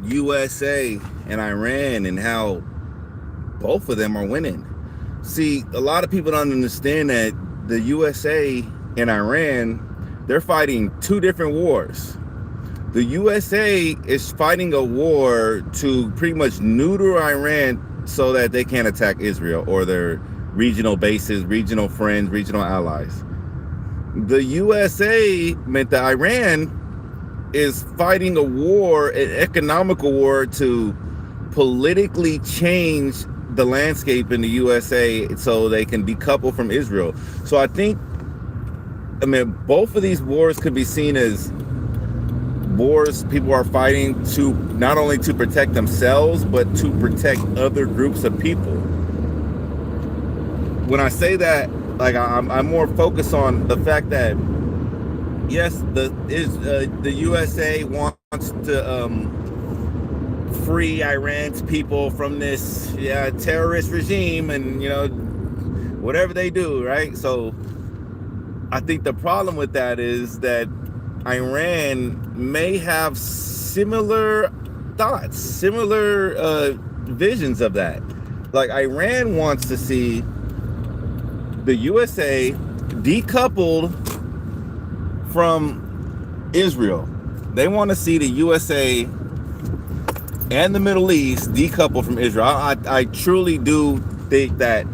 USA and Iran and how both of them are winning. See, a lot of people don't understand that the USA and Iran, they're fighting two different wars. The USA is fighting a war to pretty much neuter Iran so that they can't attack Israel or their regional bases, regional friends, regional allies. The USA meant that Iran is fighting a war, an economical war, to politically change the landscape in the USA so they can decouple from Israel. So I mean, both of these wars could be seen as wars people are fighting to not only to protect themselves, but to protect other groups of people. When I say that, like I'm more focused on the fact that yes, the USA wants to free Iran's people from this terrorist regime, and whatever they do, right? So I think the problem with that is that Iran may have similar thoughts, similar visions of that. Like Iran wants to see the USA decoupled from Israel. They want to see the USA and the Middle East decoupled from Israel. I truly do think that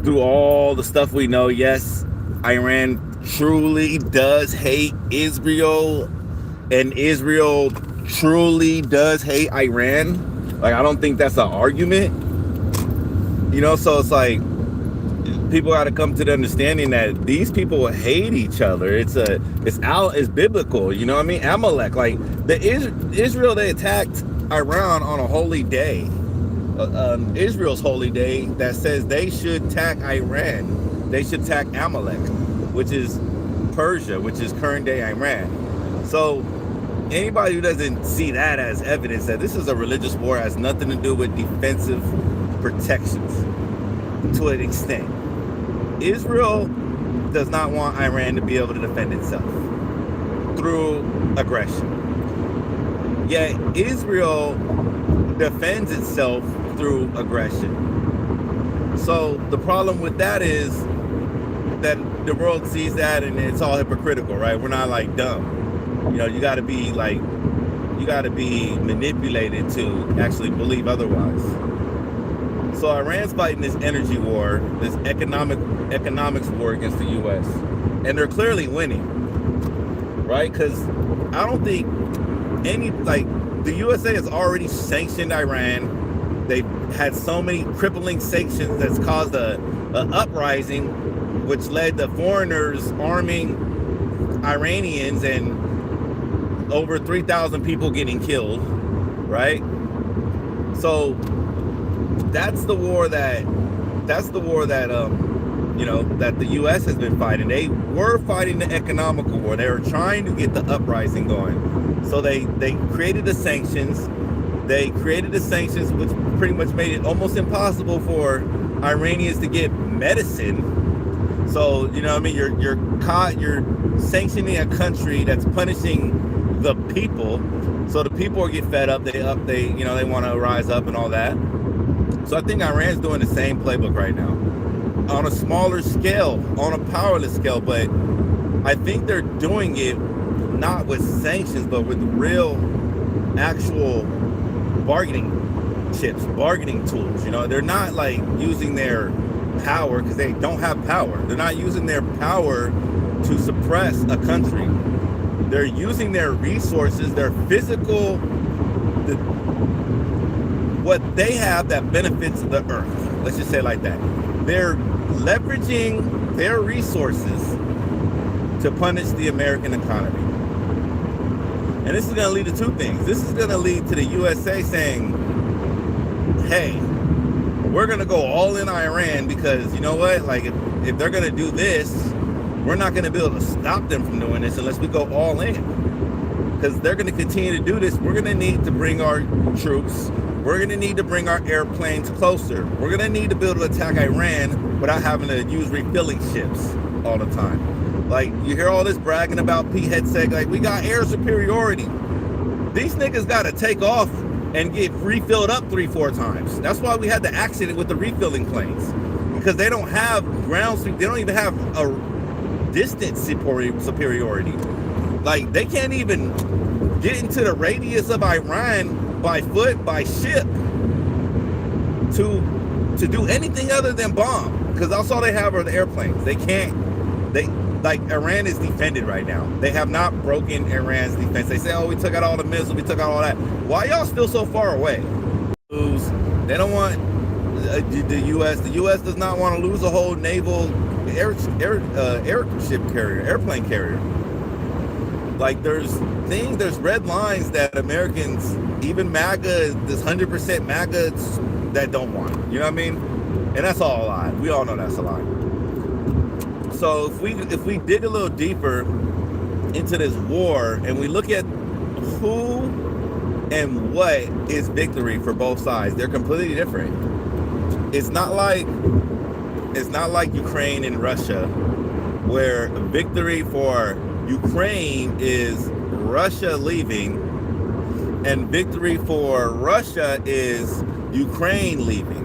through all the stuff we know, yes, Iran truly does hate Israel, and Israel truly does hate Iran. Like, I don't think that's an argument. So it's like people got to come to the understanding that these people hate each other. It's biblical, you know what I mean? Amalek, like Israel, they attacked Iran on a holy day, Israel's holy day, that says they should attack Iran. They should attack Amalek, which is Persia, which is current day Iran. So anybody who doesn't see that as evidence that this is a religious war, has nothing to do with defensive protections to an extent. Israel does not want Iran to be able to defend itself through aggression. Yet Israel defends itself through aggression. So the problem with that is that the world sees that and it's all hypocritical, right? We're not like dumb. You got to be manipulated to actually believe otherwise. So Iran's fighting this energy war, this economics war against the U.S. And they're clearly winning, right? Because I don't think the USA has already sanctioned Iran. They've had so many crippling sanctions that's caused a uprising, which led to foreigners arming Iranians and over 3,000 people getting killed, right? So that's the war that that the U.S. has been fighting. They were fighting the economical war. They were trying to get the uprising going. So they created the sanctions. They created the sanctions, which pretty much made it almost impossible for Iranians to get medicine. So you're sanctioning a country that's punishing the people. So the people get fed up. They want to rise up and all that. So I think Iran's doing the same playbook right now on a smaller scale, on a powerless scale. But I think they're doing it not with sanctions, but with real, actual bargaining chips, bargaining tools. They're not like using their power, because they don't have power. They're not using their power to suppress a country. They're using their resources, their physical, what they have that benefits the earth. Let's just say it like that. They're leveraging their resources to punish the American economy. And this is going to lead to two things. This is going to lead to the USA saying, hey, we're going to go all in Iran, because you know what? Like, if they're going to do this, we're not going to be able to stop them from doing this unless we go all in. Because they're going to continue to do this. We're going to need to bring our troops. We're going to need to bring our airplanes closer. We're going to need to be able to attack Iran without having to use refilling ships all the time. Like, you hear all this bragging about Pete Hegseth, like, we got air superiority. These niggas got to take off and get refilled up 3-4 times. That's why we had the accident with the refilling planes, because they don't have ground, they don't even have a distance superiority. Like, they can't even get into the radius of Iran by foot, by ship, to do anything other than bomb, because that's all they have are the airplanes. They can't, like, Iran is defended right now. They have not broken Iran's defense. They say, oh, we took out all the missiles, we took out all that. Why y'all still so far away? They don't want the U.S. The U.S. does not want to lose a whole naval airship carrier, airplane carrier. Like, there's red lines that Americans, even MAGA, this 100% MAGA, that don't want it. You know what I mean? And that's all a lie. We all know that's a lie. So if we dig a little deeper into this war and we look at who and what is victory for both sides, they're completely different. It's not like Ukraine and Russia, where victory for Ukraine is Russia leaving, and victory for Russia is Ukraine leaving.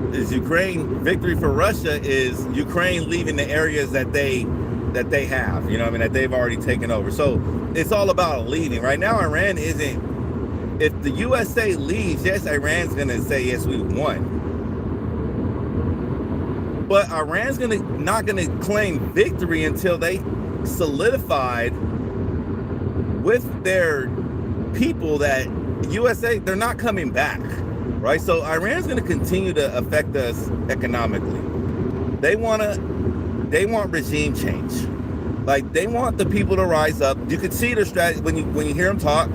Victory for Russia is Ukraine leaving the areas that they have, you know what I mean, that they've already taken over. So it's all about leaving. Right now, Iran isn't, if the USA leaves, yes, Iran's gonna say, yes, we won. But Iran's not gonna claim victory until they solidified with their people that USA, they're not coming back, right? So Iran's gonna continue to affect us economically. They want regime change. Like, they want the people to rise up. You could see their strategy when you hear them talk,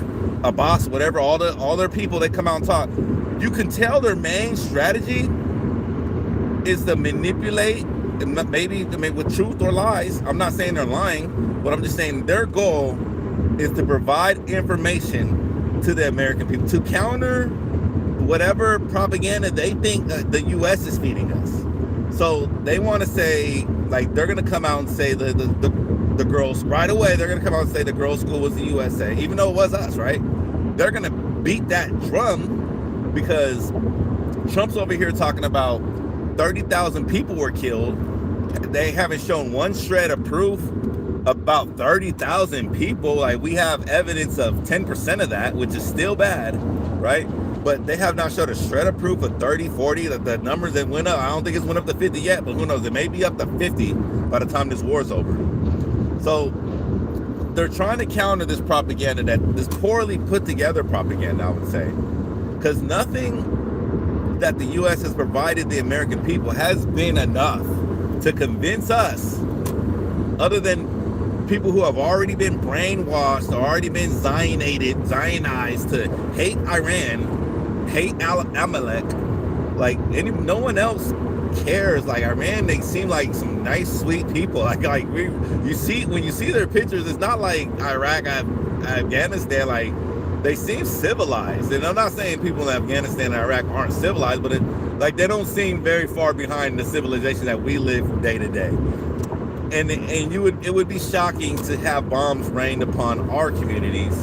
Abbas, whatever, all their people, they come out and talk. You can tell their main strategy is to manipulate, maybe with truth or lies. I'm not saying they're lying, but I'm just saying their goal is to provide information to the American people to counter whatever propaganda they think the U.S. is feeding us. So they want to say, like, they're going to come out and say the girls right away. They're going to come out and say the girls' school was the USA, even though it was us, right? They're going to beat that drum because Trump's over here talking about 30,000 people were killed. They haven't shown one shred of proof about 30,000 people. Like, we have evidence of 10% of that, which is still bad, right? But they have not showed a shred of proof of 30, 40, the numbers that went up. I don't think it's went up to 50 yet, but who knows? It may be up to 50 by the time this war's over. So they're trying to counter this propaganda, this poorly put together propaganda, I would say, because nothing that the U.S. has provided the American people has been enough to convince us, other than people who have already been brainwashed, or already been Zionized to hate Iran, hate Amalek. Like, no one else cares. Like, Iran, they seem like some nice, sweet people. When you see their pictures, it's not like Iraq, Afghanistan. Like, they seem civilized. And I'm not saying people in Afghanistan and Iraq aren't civilized, but they don't seem very far behind the civilization that we live day to day. And it would be shocking to have bombs rained upon our communities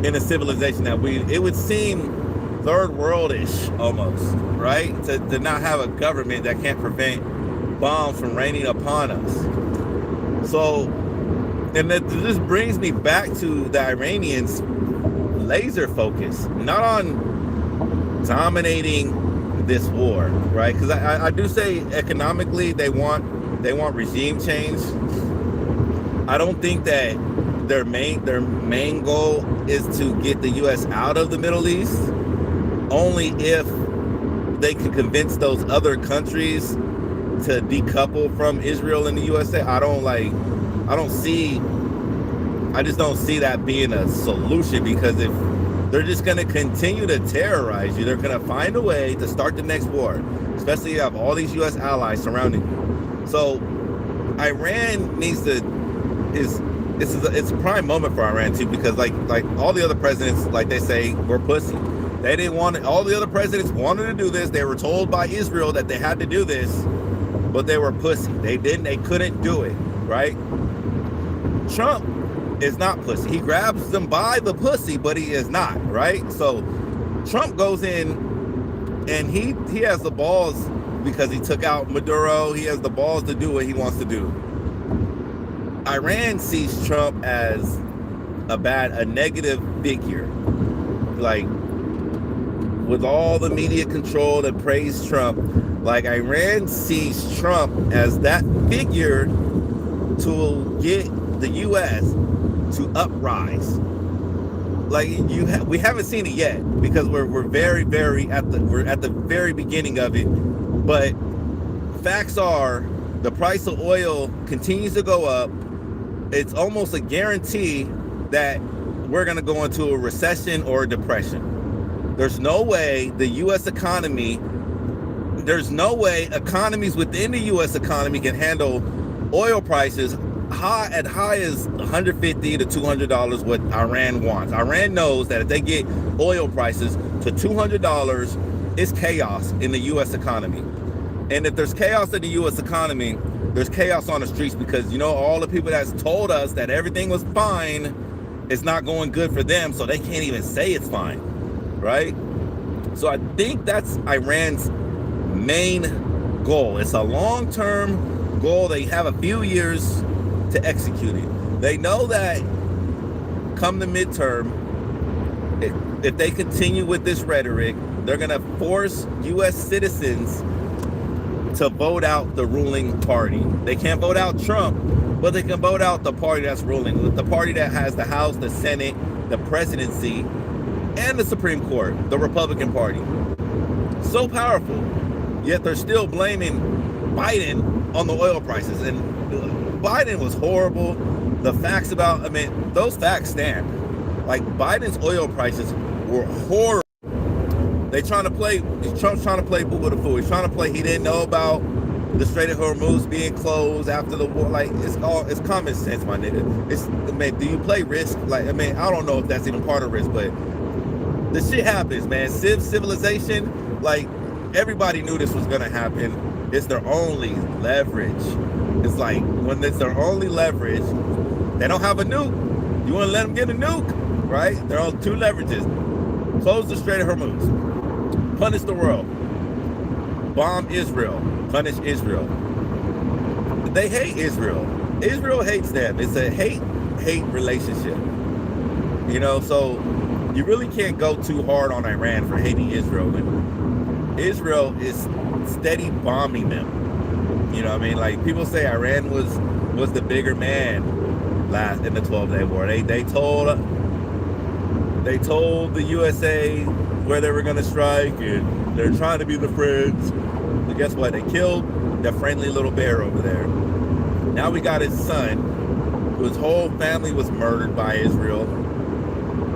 in a civilization it would seem third worldish almost, right? To not have a government that can't prevent bombs from raining upon us. So, and this brings me back to the Iranians' laser focus, not on dominating this war, right? Because I do say economically they want regime change. I don't think that their main goal is to get the U.S. out of the Middle East. Only if they can convince those other countries to decouple from Israel and the USA. I just don't see that being a solution, because if they're just going to continue to terrorize you, they're going to find a way to start the next war, especially if you have all these U.S. allies surrounding you. So Iran it's a prime moment for Iran too, because like all the other presidents, like they say, were pussy. They didn't want it. All the other presidents wanted to do this. They were told by Israel that they had to do this, but they were pussy. They couldn't do it, right? Trump is not pussy. He grabs them by the pussy, but he is not, right? So Trump goes in and he has the balls, because he took out Maduro. He has the balls to do what he wants to do. Iran sees Trump as a negative figure. Like, with all the media control that praise Trump, like, Iran sees Trump as that figure to get the U.S. to uprise. Like, we haven't seen it yet, because we're very, very at the very beginning of it. But facts are, the price of oil continues to go up. It's almost a guarantee that we're going to go into a recession or a depression. There's no way the U.S. economy, there's no way economies within the U.S. economy can handle oil prices high as $150 to $200 what Iran wants. Iran knows that if they get oil prices to $200, it's chaos in the U.S. economy. And if there's chaos in the U.S. economy, there's chaos on the streets, because, you know, all the people that's told us that everything was fine, it's not going good for them, so they can't even say it's fine, right? So I think that's Iran's main goal. It's a long-term goal. They have a few years to execute it. They know that come the midterm, if they continue with this rhetoric, they're going to force U.S. citizens to vote out the ruling party. They can't vote out Trump, but they can vote out the party that's ruling, the party that has the House, the Senate, the presidency, and the Supreme Court, the Republican Party. So powerful, yet they're still blaming Biden on the oil prices. And Biden was horrible. The facts about, those facts stand. Like, Biden's oil prices were horrible. Trump's trying to play boo with the fool. He's trying to play, he didn't know about the Strait of Hormuz being closed after the war. Like, it's common sense, my nigga. Do you play Risk? Like, I don't know if that's even part of Risk, but the shit happens, man. Civilization, like, everybody knew this was gonna happen. It's their only leverage. It's like, when it's their only leverage, they don't have a nuke. You wanna let them get a nuke, right? They're on two leverages. Close the Strait of Hormuz. Punish the world. Bomb Israel. Punish Israel. They hate Israel. Israel hates them. It's a hate relationship. You know, so you really can't go too hard on Iran for hating Israel. And Israel is steady bombing them. You know what I mean? Like, people say Iran was the bigger man in the 12-day war. They told the USA where they were going to strike, and they're trying to be the friends. But guess what? They killed that friendly little bear over there. Now we got his son, whose whole family was murdered by Israel.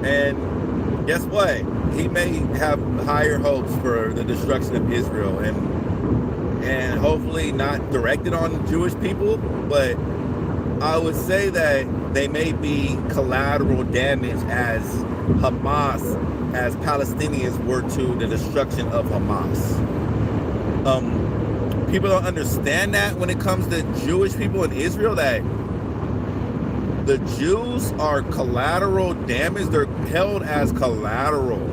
And guess what? He may have higher hopes for the destruction of Israel, and hopefully not directed on Jewish people, but I would say that they may be collateral damage as Palestinians were to the destruction of Hamas. People don't understand that when it comes to Jewish people in Israel, that the Jews are collateral damage. They're held as collateral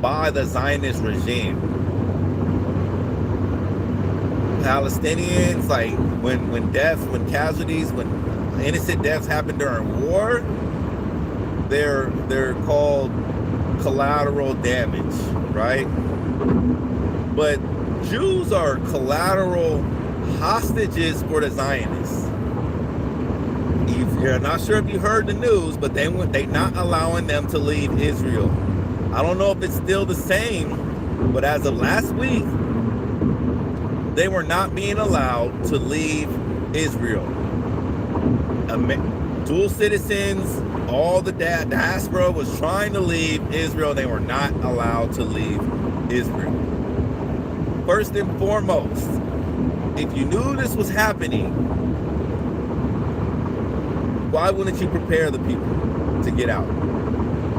by the Zionist regime. Palestinians, like, when casualties, when innocent deaths happen during war, they're called collateral damage, right? But Jews are collateral hostages for the Zionists. You're not sure if you heard the news, but they not allowing them to leave Israel. I don't know if it's still the same, but as of last week, they were not being allowed to leave Israel. Dual citizens, all the diaspora was trying to leave Israel. They were not allowed to leave Israel. First and foremost, if you knew this was happening, why wouldn't you prepare the people to get out?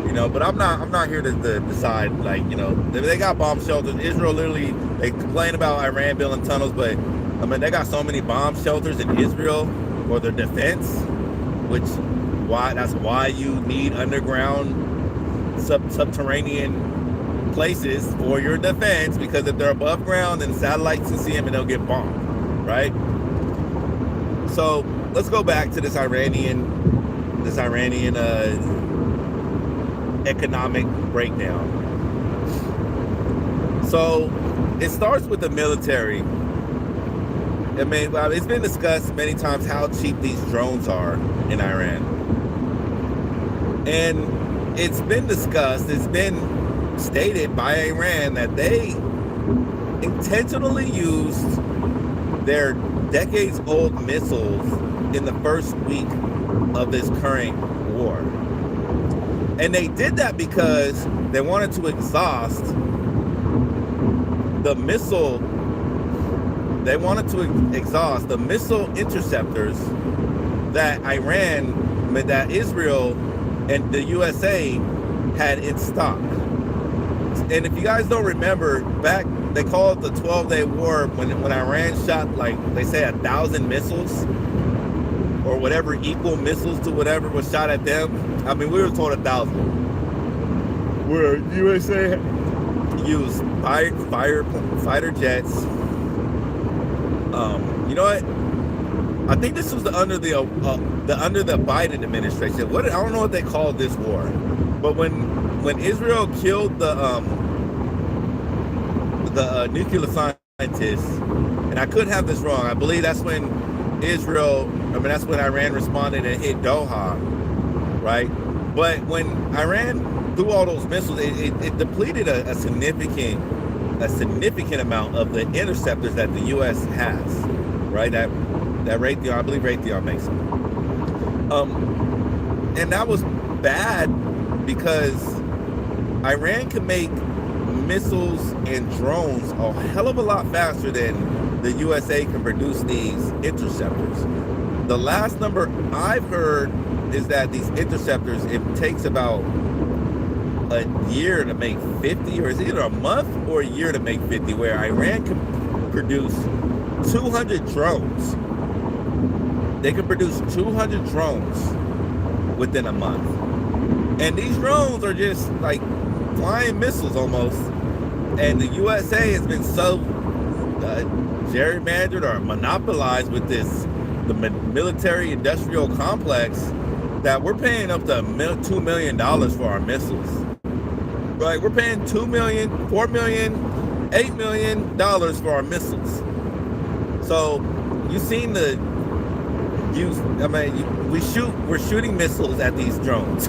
You know, but I'm not here to decide, like, you know, they got bomb shelters. Israel literally, they complain about Iran building tunnels, but they got so many bomb shelters in Israel for their defense, which That's why you need underground, subterranean places for your defense, because if they're above ground, then satellites can see them and they'll get bombed, right? So let's go back to this Iranian economic breakdown. So it starts with the military. I mean, it's been discussed many times how cheap these drones are in Iran. And it's been discussed, it's been stated by Iran that they intentionally used their decades-old missiles in the first week of this current war. And they did that because they wanted to exhaust the missile interceptors that that Israel and the USA had in stock. And if you guys don't remember, back, they call it the 12-day war when Iran shot, like, they say 1,000 missiles or whatever, equal missiles to whatever was shot at them. I mean, we were told 1,000. Where USA used fighter jets. You know what? I think this was under the Biden administration. I don't know what they called this war, but when Israel killed the nuclear scientists, and I could have this wrong. I believe that's when that's when Iran responded and hit Doha, right? But when Iran threw all those missiles, it depleted a significant amount of the interceptors that the U.S. has, right? That Raytheon, I believe Raytheon makes them. And that was bad because Iran can make missiles and drones a hell of a lot faster than the USA can produce these interceptors. The last number I've heard is that these interceptors, it takes about a year to make 50, or it's either a month or a year to make 50, where Iran can produce 200 drones. They can produce 200 drones within a month. And these drones are just like flying missiles almost. And the USA has been so gerrymandered or monopolized with the military industrial complex that we're paying up to $2 million for our missiles. Right, we're paying $2 million, $4 million, $8 million for our missiles. So you've seen we're shooting missiles at these drones.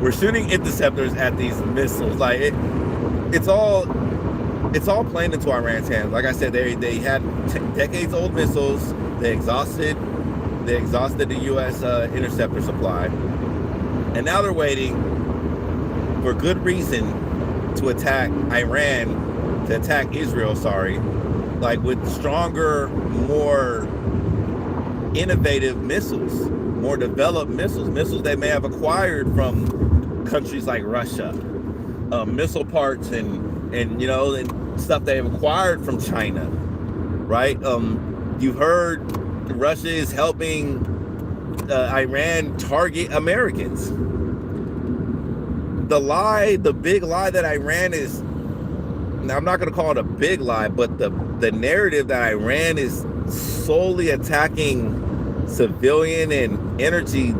We're shooting interceptors at these missiles. Like it's all playing into Iran's hands. Like I said, they had decades-old missiles. They exhausted the U.S. Interceptor supply, and now they're waiting for good reason to attack Israel, like with stronger, more innovative missiles, more developed missiles they may have acquired from countries like Russia, missile parts and stuff they have acquired from China, right? You've heard Russia is helping Iran target Americans. The big lie that Iran is, now I'm not going to call it a big lie, but the narrative that Iran is solely attacking civilian and energy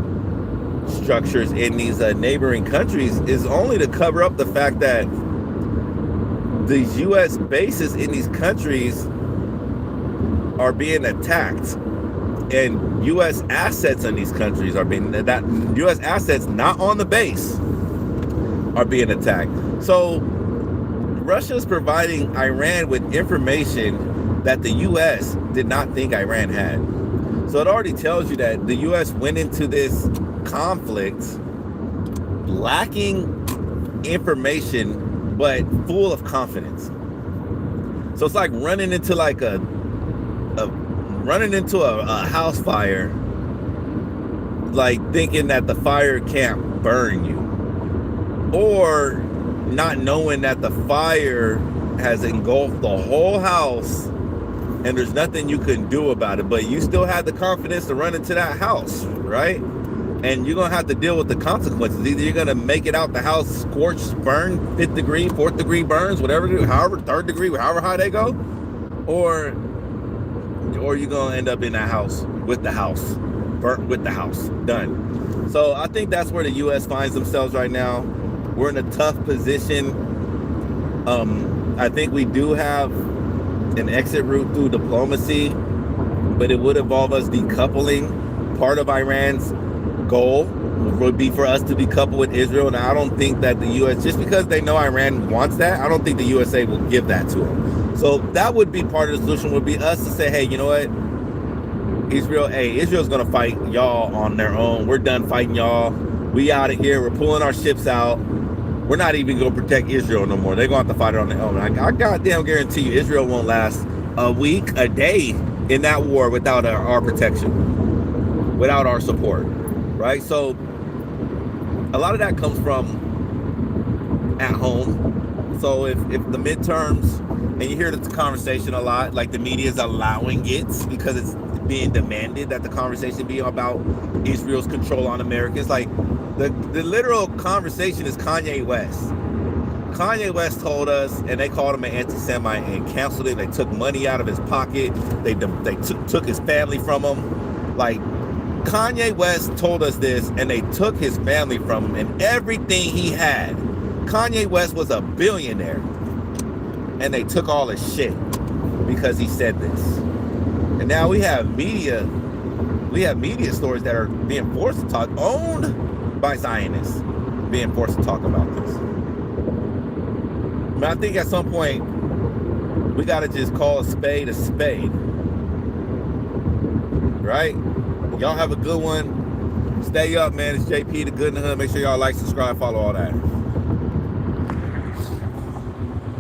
structures in these neighboring countries is only to cover up the fact that these U.S. bases in these countries are being attacked, and U.S. assets in these countries are being, that U.S. assets not on the base are being attacked. So Russia is providing Iran with information that the U.S. did not think Iran had. So it already tells you that the U.S. went into this conflict lacking information, but full of confidence. So it's like running into a house fire, like thinking that the fire can't burn you, or not knowing that the fire has engulfed the whole house and there's nothing you can do about it, but you still have the confidence to run into that house, right? and you're gonna have to deal with the consequences. Either you're gonna make it out the house scorched, burned, 5th degree, 4th degree burns, whatever, however, 3rd degree, however high they go, or you're gonna end up in that house with the house, burnt with the house, done. So I think that's where the U.S. finds themselves right now. We're in a tough position. I think we do have an exit route through diplomacy, but it would involve us decoupling. Part of Iran's goal would be for us to decouple with Israel. And I don't think that the U.S., just because they know Iran wants that, I don't think the USA will give that to them. So that would be part of the solution, would be us to say, hey, you know what? Israel's going to fight y'all on their own. We're done fighting y'all. We out of here. We're pulling our ships out. We're not even going to protect Israel no more. They're going to have to fight it on their own. I goddamn guarantee you Israel won't last a week, a day in that war without our protection, without our support, right? So a lot of that comes from at home. So if the midterms, and you hear this conversation a lot, like the media is allowing it because it's being demanded that the conversation be about Israel's control on Americans. Like the literal conversation is Kanye West. Kanye West told us, and they called him an anti-Semite and canceled it. They took money out of his pocket. They took his family from him. Like, Kanye West told us this, and they took his family from him and everything he had. Kanye West was a billionaire, and they took all his shit because he said this. And now we have media stories that are being forced to talk, owned by Zionists, being forced to talk about this. But I think at some point we got to just call a spade, right? Y'all have a good one. Stay up, man. It's JP, the Good in the Hood. Make sure y'all like, subscribe, follow all that.